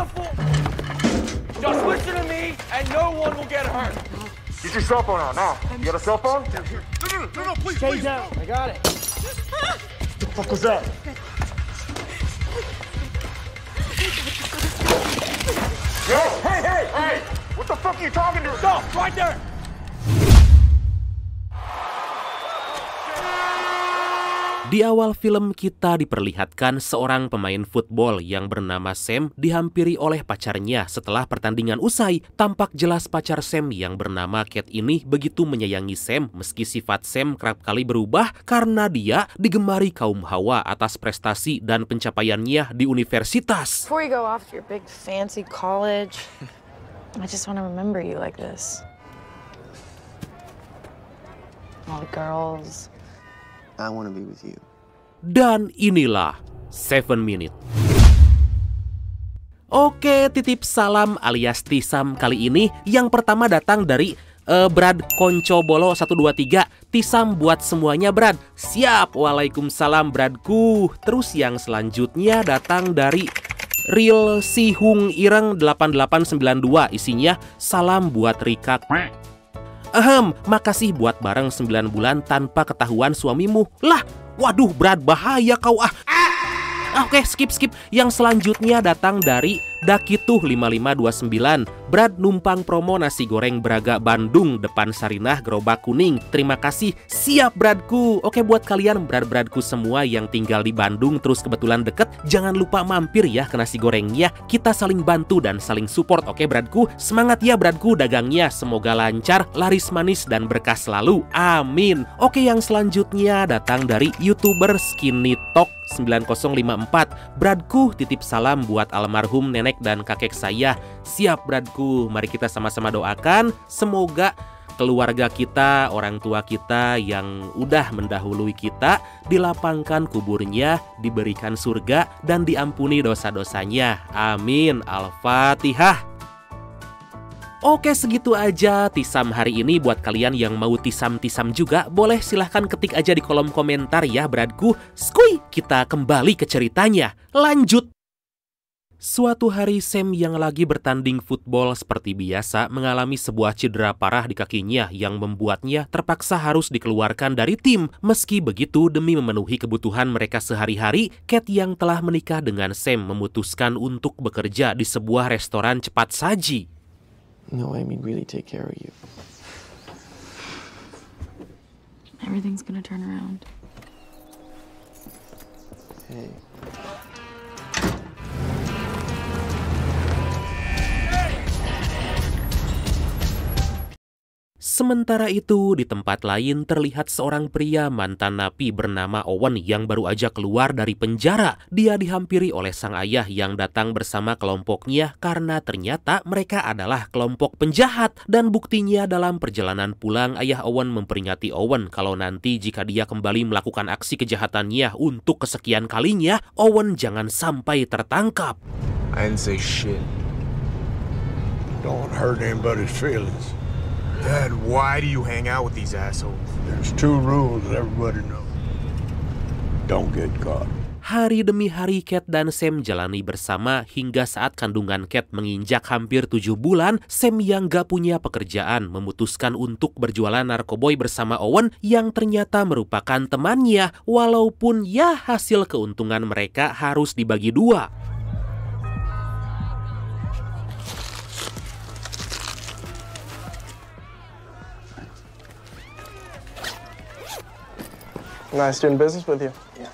beautiful. Just listen to me, and no one will get hurt. Get your cell phone out now. You got a cell phone? No, please, Stay down. I got it. What the fuck was that? Yo, hey! What the fuck are you talking to? Stop, right there. Di awal film kita diperlihatkan seorang pemain football yang bernama Sam dihampiri oleh pacarnya setelah pertandingan usai. Tampak jelas pacar Sam yang bernama Cat ini begitu menyayangi Sam meski sifat Sam kerap kali berubah karena dia digemari kaum hawa atas prestasi dan pencapaiannya di universitas. Before you go off to your big fancy college, I just want to remember you like this. All the girls. I want to be with you. Dan inilah 7 Minute. Oke, titip salam alias Tisam kali ini. Yang pertama datang dari Brad Koncobolo 123. Tisam buat semuanya, Brad. Siap. Waalaikumsalam, Bradku. Terus yang selanjutnya datang dari Real Sihung Ireng 8892. Isinya salam buat Rika. Makasih buat bareng 9 bulan tanpa ketahuan suamimu. Lah, waduh Brad, bahaya kau Oke, skip. Yang selanjutnya datang dari Dakituh 5529. Brad numpang promo nasi goreng Braga Bandung depan Sarinah Gerobak Kuning. Terima kasih. Siap, Bradku. Oke, buat kalian Bradku semua yang tinggal di Bandung terus kebetulan deket, jangan lupa mampir ya ke nasi gorengnya. Kita saling bantu dan saling support. Oke, Bradku. Semangat ya, Bradku, dagangnya. Semoga lancar, laris manis dan berkah selalu. Amin. Oke, yang selanjutnya datang dari YouTuber Skinny Talk 9054. Bradku, titip salam buat almarhum nenek dan kakek saya. Siap, Bradku. Mari kita sama-sama doakan semoga keluarga kita, orang tua kita yang udah mendahului kita dilapangkan kuburnya, diberikan surga dan diampuni dosa-dosanya. Amin. Al-Fatihah. Oke, segitu aja Tisam hari ini. Buat kalian yang mau tisam-tisam juga, boleh silahkan ketik aja di kolom komentar ya, Bradku. Skuy, kita kembali ke ceritanya. Lanjut. Suatu hari Sam yang lagi bertanding football seperti biasa mengalami sebuah cedera parah di kakinya yang membuatnya terpaksa harus dikeluarkan dari tim. Meski begitu, demi memenuhi kebutuhan mereka sehari-hari, Cat yang telah menikah dengan Sam memutuskan untuk bekerja di sebuah restoran cepat saji. No, I mean really take care of you. Everything's gonna turn around. Hey. Sementara itu, di tempat lain terlihat seorang pria mantan napi bernama Owen yang baru aja keluar dari penjara. Dia dihampiri oleh sang ayah yang datang bersama kelompoknya karena ternyata mereka adalah kelompok penjahat. Dan buktinya dalam perjalanan pulang, ayah Owen memperingati Owen kalau nanti jika dia kembali melakukan aksi kejahatannya untuk kesekian kalinya, Owen jangan sampai tertangkap. I didn't say shit. Don't hurt anybody's feelings. Dad, why do you hang out with these assholes? There's 2 rules that everybody knows. Don't get caught. Hari demi hari Cat dan Sam jalani bersama hingga saat kandungan Cat menginjak hampir 7 bulan, Sam yang gak punya pekerjaan memutuskan untuk berjualan narkoboy bersama Owen yang ternyata merupakan temannya, walaupun ya hasil keuntungan mereka harus dibagi 2. Nice doing business with you. Yeah.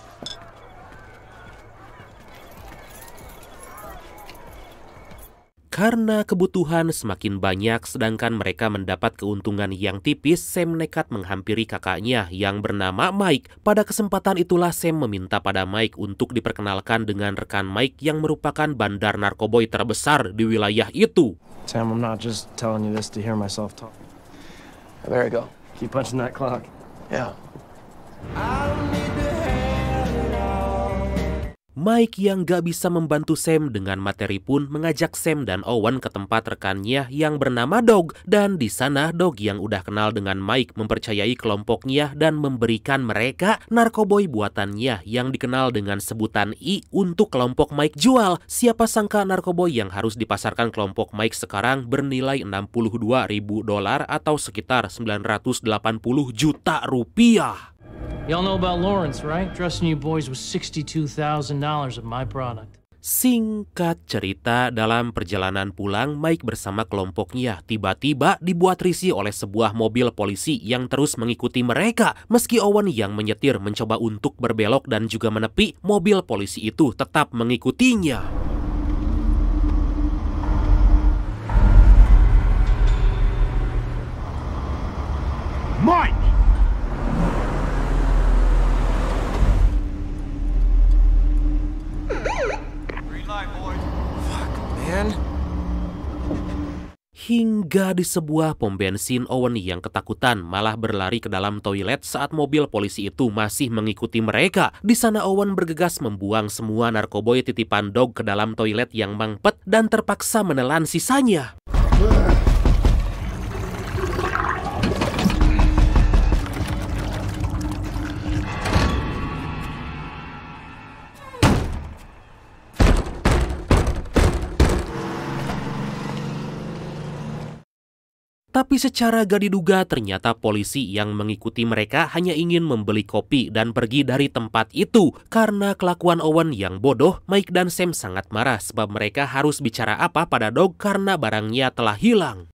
Karena kebutuhan semakin banyak sedangkan mereka mendapat keuntungan yang tipis, Sam nekat menghampiri kakaknya yang bernama Mike. Pada kesempatan itulah Sam meminta pada Mike untuk diperkenalkan dengan rekan Mike yang merupakan bandar narkoboy terbesar di wilayah itu. Sam, I'm not just telling you this to hear myself talk. There you go. Keep punching that clock. Yeah. Mike yang gak bisa membantu Sam dengan materi pun mengajak Sam dan Owen ke tempat rekannya yang bernama Dog. Dan di sana Dog yang udah kenal dengan Mike mempercayai kelompoknya dan memberikan mereka narkoboy buatannya yang dikenal dengan sebutan I untuk kelompok Mike jual. Siapa sangka narkoboy yang harus dipasarkan kelompok Mike sekarang bernilai $62.000 atau sekitar 980 juta rupiah. Y'all know about Lawrence, right? Trusting you boys with $62,000 of my product. Singkat cerita, dalam perjalanan pulang, Mike bersama kelompoknya tiba-tiba dibuat risih oleh sebuah mobil polisi yang terus mengikuti mereka. Meski Owen yang menyetir mencoba untuk berbelok dan juga menepi, mobil polisi itu tetap mengikutinya. Mike! Hingga di sebuah pom bensin, Owen yang ketakutan malah berlari ke dalam toilet saat mobil polisi itu masih mengikuti mereka. Di sana Owen bergegas membuang semua narkoboy titipan Dog ke dalam toilet yang mangpet dan terpaksa menelan sisanya. Tapi secara gak diduga ternyata polisi yang mengikuti mereka hanya ingin membeli kopi dan pergi dari tempat itu. Karena kelakuan Owen yang bodoh, Mike dan Sam sangat marah sebab mereka harus bicara apa pada Dog karena barangnya telah hilang.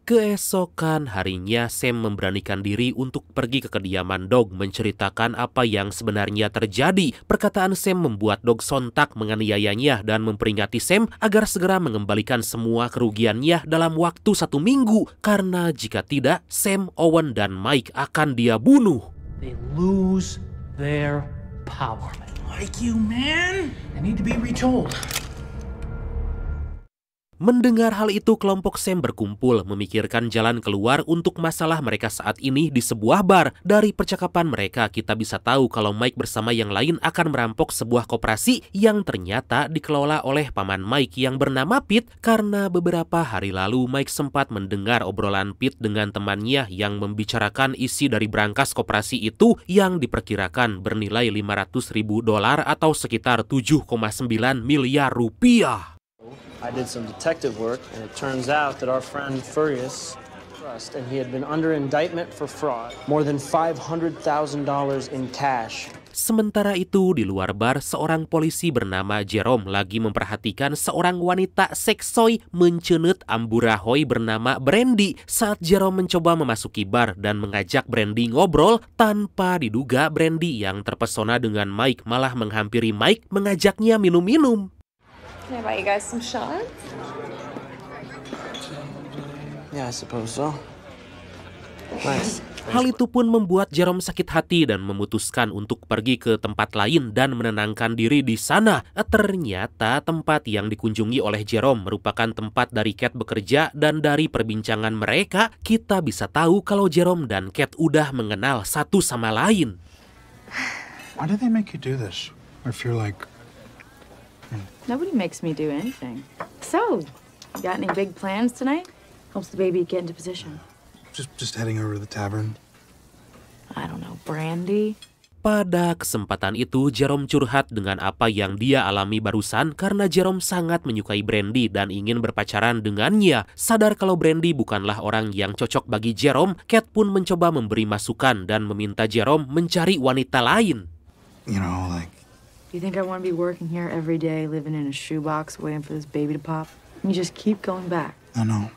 Keesokan harinya, Sam memberanikan diri untuk pergi ke kediaman Dog menceritakan apa yang sebenarnya terjadi. Perkataan Sam membuat Dog sontak menganiayanya dan memperingati Sam agar segera mengembalikan semua kerugiannya dalam waktu 1 minggu. Karena jika tidak, Sam, Owen, dan Mike akan dia bunuh. They lose their power. Like you, man. They need to be retold. Mendengar hal itu, kelompok Sam berkumpul memikirkan jalan keluar untuk masalah mereka saat ini di sebuah bar. Dari percakapan mereka, kita bisa tahu kalau Mike bersama yang lain akan merampok sebuah koperasi yang ternyata dikelola oleh paman Mike yang bernama Pete. Karena beberapa hari lalu Mike sempat mendengar obrolan Pete dengan temannya yang membicarakan isi dari brankas koperasi itu yang diperkirakan bernilai $500.000 atau sekitar 7,9 miliar rupiah. I did some detective work, and it turns out that our friend Furious trust, and he had been under indictment for fraud, more than $500,000 in cash. Sementara itu, di luar bar, seorang polisi bernama Jerome lagi memperhatikan seorang wanita seksoi mencenut amburahoy bernama Brandy. Saat Jerome mencoba memasuki bar dan mengajak Brandy ngobrol, tanpa diduga Brandy yang terpesona dengan Mike malah menghampiri Mike mengajaknya minum-minum. Can I buy you guys some shots? Yeah, I suppose so. Nice. Hal itu pun membuat Jerome sakit hati dan memutuskan untuk pergi ke tempat lain dan menenangkan diri di sana. Ternyata tempat yang dikunjungi oleh Jerome merupakan tempat dari Cat bekerja, dan dari perbincangan mereka kita bisa tahu kalau Jerome dan Cat udah mengenal satu sama lain. Why did they make you do this? I feel like... Nobody makes me do anything. So, you got any big plans tonight? Helps the baby get into position. Just heading over to the tavern. I don't know, brandy? Pada kesempatan itu, Jerome curhat dengan apa yang dia alami barusan karena Jerome sangat menyukai Brandy dan ingin berpacaran dengannya. Sadar kalau Brandy bukanlah orang yang cocok bagi Jerome, Cat pun mencoba memberi masukan dan meminta Jerome mencari wanita lain. You know, like... You think I want to be working here every day, living in a shoebox, waiting for this baby to pop? You just keep going back. I know.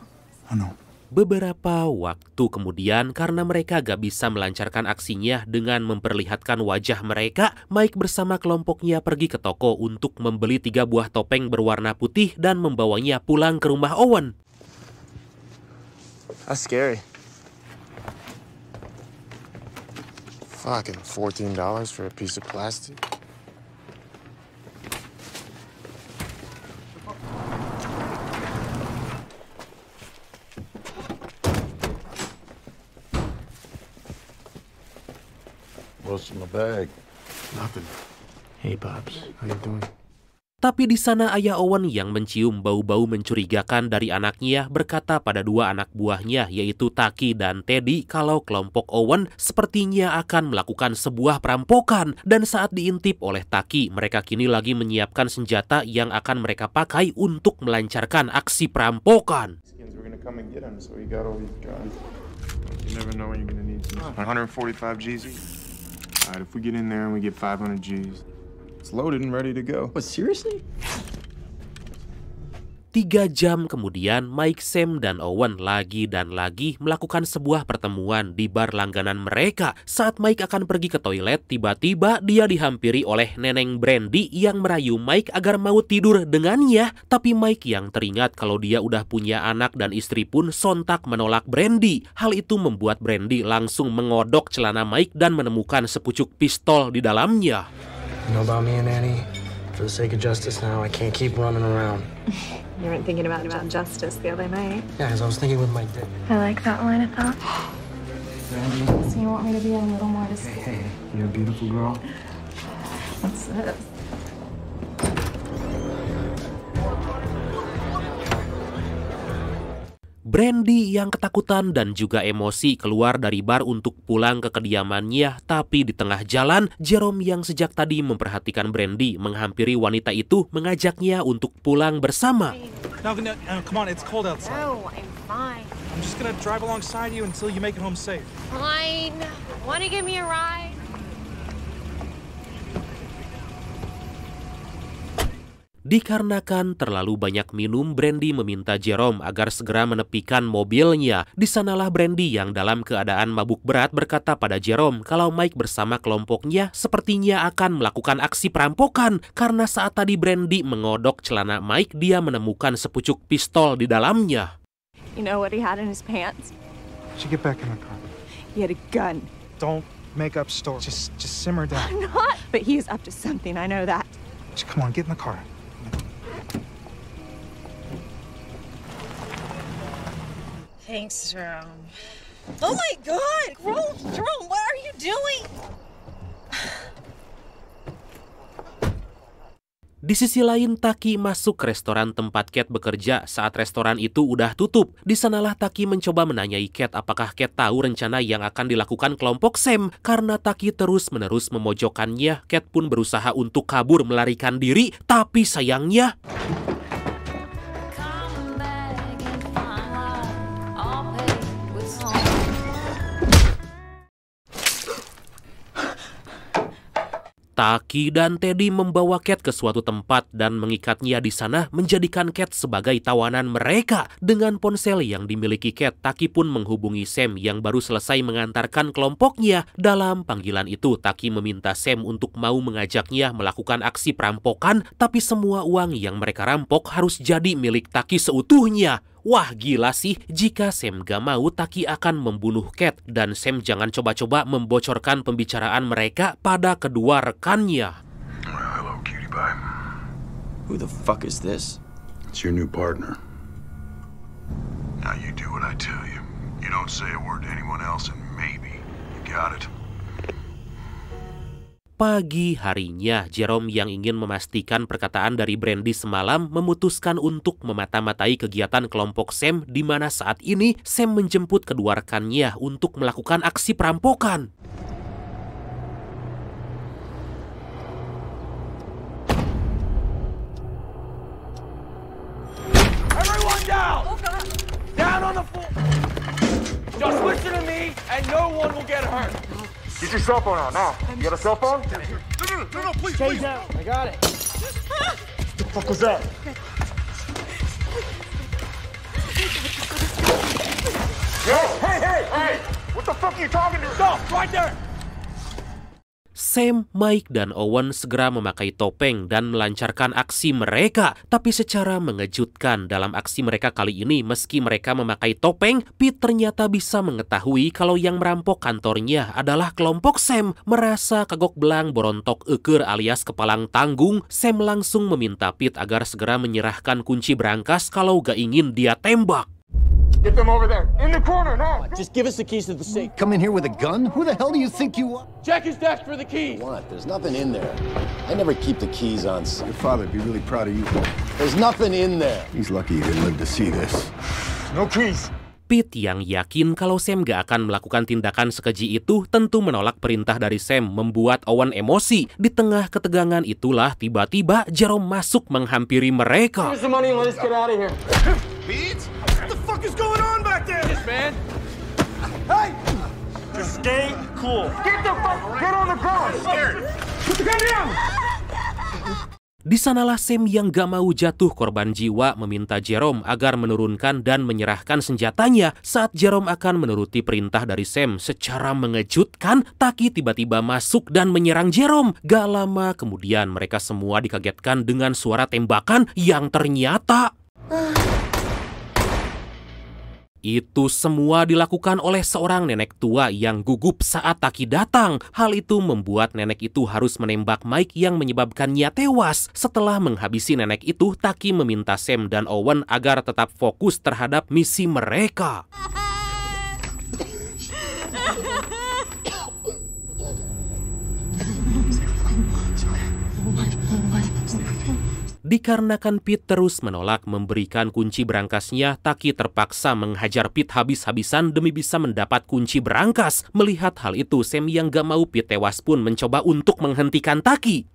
Beberapa waktu kemudian, karena mereka gak bisa melancarkan aksinya dengan memperlihatkan wajah mereka, Mike bersama kelompoknya pergi ke toko untuk membeli 3 buah topeng berwarna putih dan membawanya pulang ke rumah Owen. That's scary. Fucking $14 for a piece of plastic. What's in the bag? Nothing. Hey, Bobby. How you doing? Tapi di sana ayah Owen yang mencium bau-bau mencurigakan dari anaknya berkata pada dua anak buahnya yaitu Taki dan Teddy kalau kelompok Owen sepertinya akan melakukan sebuah perampokan. Dan saat diintip oleh Taki, mereka kini lagi menyiapkan senjata yang akan mereka pakai untuk melancarkan aksi perampokan. We're gonna come and get him, so we got all these guns. You never know when you're gonna need some. 145 G's. All right, if we get in there and we get 500 G's, it's loaded and ready to go. What, seriously? 3 jam kemudian, Mike, Sam, dan Owen lagi dan lagi melakukan sebuah pertemuan di bar langganan mereka. Saat Mike akan pergi ke toilet, tiba-tiba dia dihampiri oleh Neneng Brandy yang merayu Mike agar mau tidur dengannya. Tapi Mike yang teringat kalau dia udah punya anak dan istri pun sontak menolak Brandy. Hal itu membuat Brandy langsung mengodok celana Mike dan menemukan sepucuk pistol di dalamnya. You know about me and Annie? For the sake of justice now, I can't keep running around. You weren't thinking about justice the other night. Yeah, as I was thinking with my dick. I like that line of thought. So you want me to be a little more discreet? Hey, you're a beautiful girl. What's this? Brandy yang ketakutan dan juga emosi keluar dari bar untuk pulang ke kediamannya. Tapi di tengah jalan, Jerome yang sejak tadi memperhatikan Brandy menghampiri wanita itu mengajaknya untuk pulang bersama. No, come on, it's cold outside. No, I'm fine. I'm just gonna drive alongside you until you make it home safe. Fine. Wanna give me a ride? Dikarenakan terlalu banyak minum, Brandy meminta Jerome agar segera menepikan mobilnya. Di sanalah Brandy yang dalam keadaan mabuk berat berkata pada Jerome kalau Mike bersama kelompoknya sepertinya akan melakukan aksi perampokan. Karena saat tadi Brandy mengodok celana Mike, dia menemukan sepucuk pistol di dalamnya. You know what he had in his pants? Should get back in the car. He had a gun. Don't make up stories. Just simmer down. I'm not. But he is up to something, I know that. Just come on, get in the car. Thanks, Jerome. Oh my God! Jerome, what are you doing? Di sisi lain, Taki masuk ke restoran tempat Cat bekerja saat restoran itu udah tutup. Di sanalah Taki mencoba menanyai Cat apakah Cat tahu rencana yang akan dilakukan kelompok Sam. Karena Taki terus-menerus memojokkannya, Cat pun berusaha untuk kabur melarikan diri. Tapi sayangnya... Taki dan Teddy membawa Cat ke suatu tempat dan mengikatnya di sana, menjadikan Cat sebagai tawanan mereka. Dengan ponsel yang dimiliki Cat, Taki pun menghubungi Sam yang baru selesai mengantarkan kelompoknya. Dalam panggilan itu, Taki meminta Sam untuk mau mengajaknya melakukan aksi perampokan, tapi semua uang yang mereka rampok harus jadi milik Taki seutuhnya. Wah, gila sih, jika Sam gak mau, Taki akan membunuh Cat. Dan Sam jangan coba-coba membocorkan pembicaraan mereka pada kedua rekannya. Hello, cutie pie. Who the fuck is this? It's your new partner. Now you do what I tell you. You don't say a word to anyone else and maybe you got it. Pagi harinya, Jerome yang ingin memastikan perkataan dari Brandy semalam memutuskan untuk memata-matai kegiatan kelompok Sam, di mana saat ini Sam menjemput kedua rekannya untuk melakukan aksi perampokan. Everyone down! Down on the floor! Just listen to me and no one will get hurt. Get your cell phone out now. You got a cell phone? No, please, Stay down. I got it. What the fuck was that? Yo, hey! What the fuck are you talking to? Stop, right there! Sam, Mike, dan Owen segera memakai topeng dan melancarkan aksi mereka. Tapi secara mengejutkan dalam aksi mereka kali ini, meski mereka memakai topeng, Pete ternyata bisa mengetahui kalau yang merampok kantornya adalah kelompok Sam. Merasa kagok belang borontok eker alias kepalang tanggung, Sam langsung meminta Pete agar segera menyerahkan kunci berangkas kalau gak ingin dia tembak. Get them over there. In the corner, now. Just give us the keys to the safe. Come in here with a gun? Who the hell do you think you are? Check his desk for the keys. What? There's nothing in there. I never keep the keys on site. Your father'd be really proud of you. There's nothing in there. He's lucky he didn't live to see this. No keys. Pete yang yakin kalau Sam gak akan melakukan tindakan sekeji itu tentu menolak perintah dari Sam, membuat Owen emosi. Di tengah ketegangan itulah tiba-tiba Jerome masuk menghampiri mereka. Here's the money, let's get out of here. Pete? What the fuck is going on back there? Yes, man. Hey! Just stay cool. Get the fuck! Get on the ground! Put the gun down! Di sanalah Sam yang gak mau jatuh korban jiwa meminta Jerome agar menurunkan dan menyerahkan senjatanya. Saat Jerome akan menuruti perintah dari Sam, secara mengejutkan, Taki tiba-tiba masuk dan menyerang Jerome. Gak lama kemudian mereka semua dikagetkan dengan suara tembakan yang ternyata... Itu semua dilakukan oleh seorang nenek tua yang gugup saat Taki datang. Hal itu membuat nenek itu harus menembak Mike yang menyebabkannya tewas. Setelah menghabisi nenek itu, Taki meminta Sam dan Owen agar tetap fokus terhadap misi mereka. Dikarenakan Pete terus menolak memberikan kunci berangkasnya, Taki terpaksa menghajar Pete habis-habisan demi bisa mendapat kunci berangkas. Melihat hal itu, Sam yang gak mau Pete tewas pun mencoba untuk menghentikan Taki.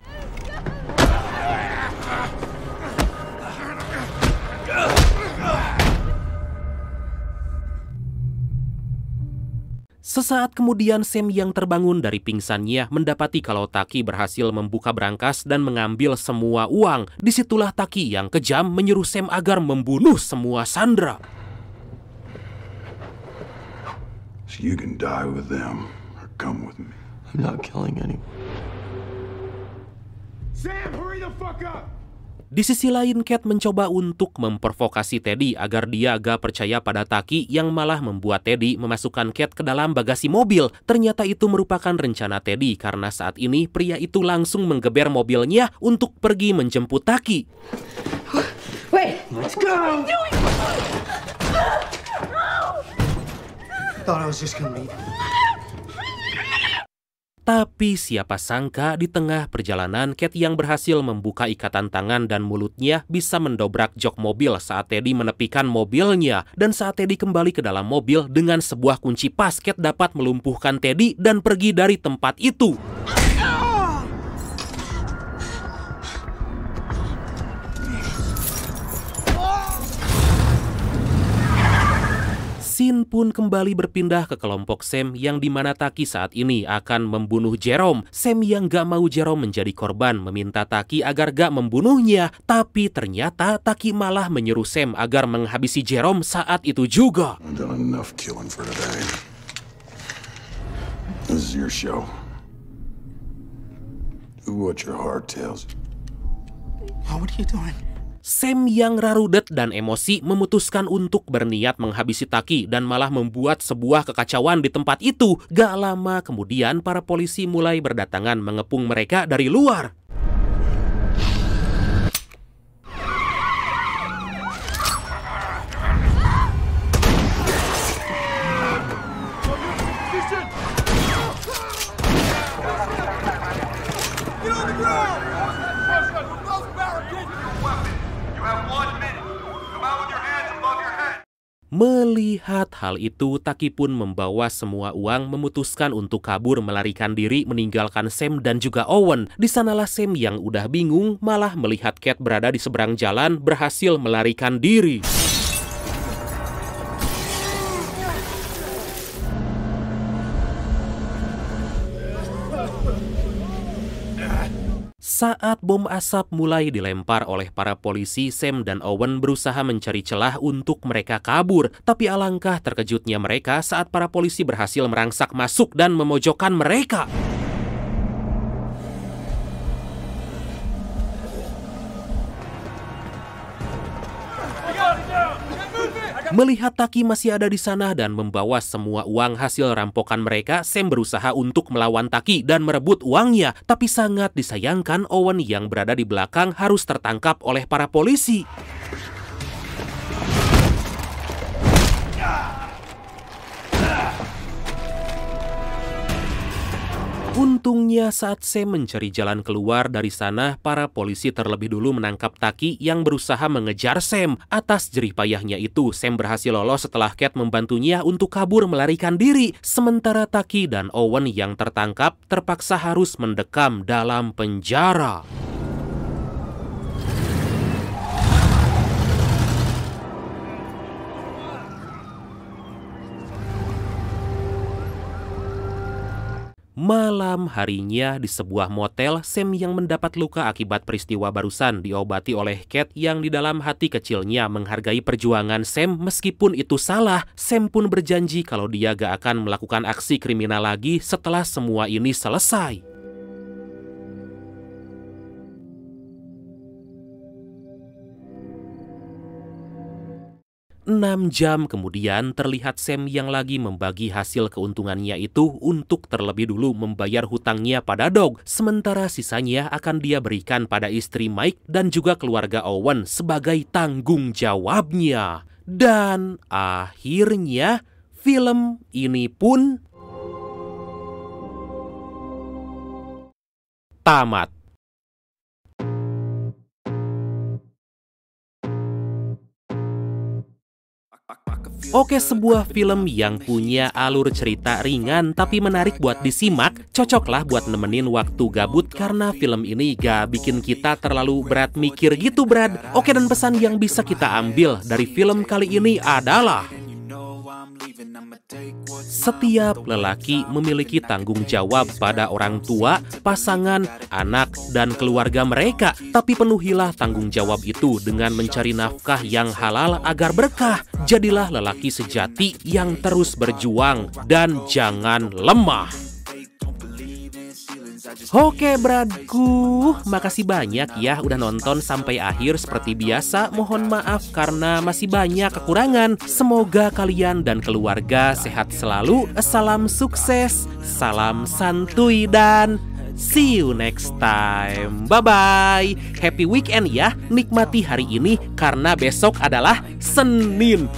Sesaat kemudian Sam yang terbangun dari pingsannya mendapati kalau Taki berhasil membuka berangkas dan mengambil semua uang. Disitulah Taki yang kejam menyuruh Sam agar membunuh semua sandera. So you can die with them or come with me. I'm not killing anyone. Sam, hurry the fuck up! Di sisi lain, Cat mencoba untuk memprovokasi Teddy agar dia agak percaya pada Taki, yang malah membuat Teddy memasukkan Cat ke dalam bagasi mobil. Ternyata itu merupakan rencana Teddy karena saat ini pria itu langsung menggeber mobilnya untuk pergi menjemput Taki. Wait! Let's go! Thought I was just gonna leave. Tapi siapa sangka di tengah perjalanan Cat yang berhasil membuka ikatan tangan dan mulutnya bisa mendobrak jok mobil saat Teddy menepikan mobilnya. Dan saat Teddy kembali ke dalam mobil dengan sebuah kunci pas, Cat dapat melumpuhkan Teddy dan pergi dari tempat itu. Scene pun kembali berpindah ke kelompok Sam yang dimana Taki saat ini akan membunuh Jerome. Sam yang gak mau Jerome menjadi korban meminta Taki agar gak membunuhnya. Tapi ternyata Taki malah menyuruh Sam agar menghabisi Jerome saat itu juga. I've done enough killing for today. This is your show. Do what your heart tells you. Oh, what are you doing? Sam yang rarudet dan emosi memutuskan untuk berniat menghabisi Taki dan malah membuat sebuah kekacauan di tempat itu. Gak lama kemudian para polisi mulai berdatangan mengepung mereka dari luar. Melihat hal itu, Taki pun membawa semua uang, memutuskan untuk kabur melarikan diri meninggalkan Sam dan juga Owen. Di sanalah Sam yang udah bingung malah melihat Cat berada di seberang jalan berhasil melarikan diri. Saat bom asap mulai dilempar oleh para polisi, Sam dan Owen berusaha mencari celah untuk mereka kabur. Tapi alangkah terkejutnya mereka saat para polisi berhasil merangsak masuk dan memojokkan mereka. Melihat Taki masih ada di sana dan membawa semua uang hasil rampokan mereka, Sam berusaha untuk melawan Taki dan merebut uangnya. Tapi sangat disayangkan, Owen yang berada di belakang harus tertangkap oleh para polisi. Untungnya saat Sam mencari jalan keluar dari sana, para polisi terlebih dulu menangkap Taki yang berusaha mengejar Sam. Atas jerih payahnya itu, Sam berhasil lolos setelah Cat membantunya untuk kabur melarikan diri. Sementara Taki dan Owen yang tertangkap terpaksa harus mendekam dalam penjara. Malam harinya di sebuah motel, Sam yang mendapat luka akibat peristiwa barusan diobati oleh Cat yang di dalam hati kecilnya menghargai perjuangan Sam meskipun itu salah. Sam pun berjanji kalau dia gak akan melakukan aksi kriminal lagi setelah semua ini selesai. 6 jam kemudian terlihat Sam yang lagi membagi hasil keuntungannya itu untuk terlebih dulu membayar hutangnya pada Dog. Sementara sisanya akan dia berikan pada istri Mike dan juga keluarga Owen sebagai tanggung jawabnya. Dan akhirnya film ini pun tamat. Oke, sebuah film yang punya alur cerita ringan tapi menarik buat disimak, cocoklah buat nemenin waktu gabut karena film ini gak bikin kita terlalu berat mikir gitu, Brad. Oke, dan pesan yang bisa kita ambil dari film kali ini adalah setiap lelaki memiliki tanggung jawab pada orang tua, pasangan, anak, dan keluarga mereka. Tapi penuhilah tanggung jawab itu dengan mencari nafkah yang halal agar berkah. Jadilah lelaki sejati yang terus berjuang dan jangan lemah. Oke, Bradku, makasih banyak ya udah nonton sampai akhir. Seperti biasa, mohon maaf karena masih banyak kekurangan. Semoga kalian dan keluarga sehat selalu. Salam sukses, salam santuy, dan see you next time. Bye-bye. Happy weekend ya. Nikmati hari ini karena besok adalah Senin.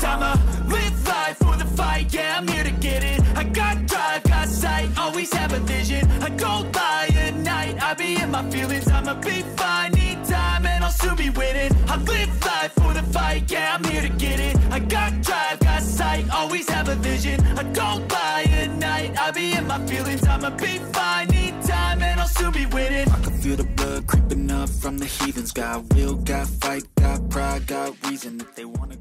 I'ma live life for the fight, yeah, I'm here to get it. I got drive, got sight, always have a vision. I don't lie at night, I be in my feelings. I'ma be fine, need time, and I'll soon be winning. I live life for the fight, yeah, I'm here to get it. I got drive, got sight, always have a vision. I don't lie at night, I be in my feelings. I'ma be fine, need time, and I'll soon be winning. I can feel the blood creeping up from the heathens. Got will, got fight, got pride, got reason. If they wanna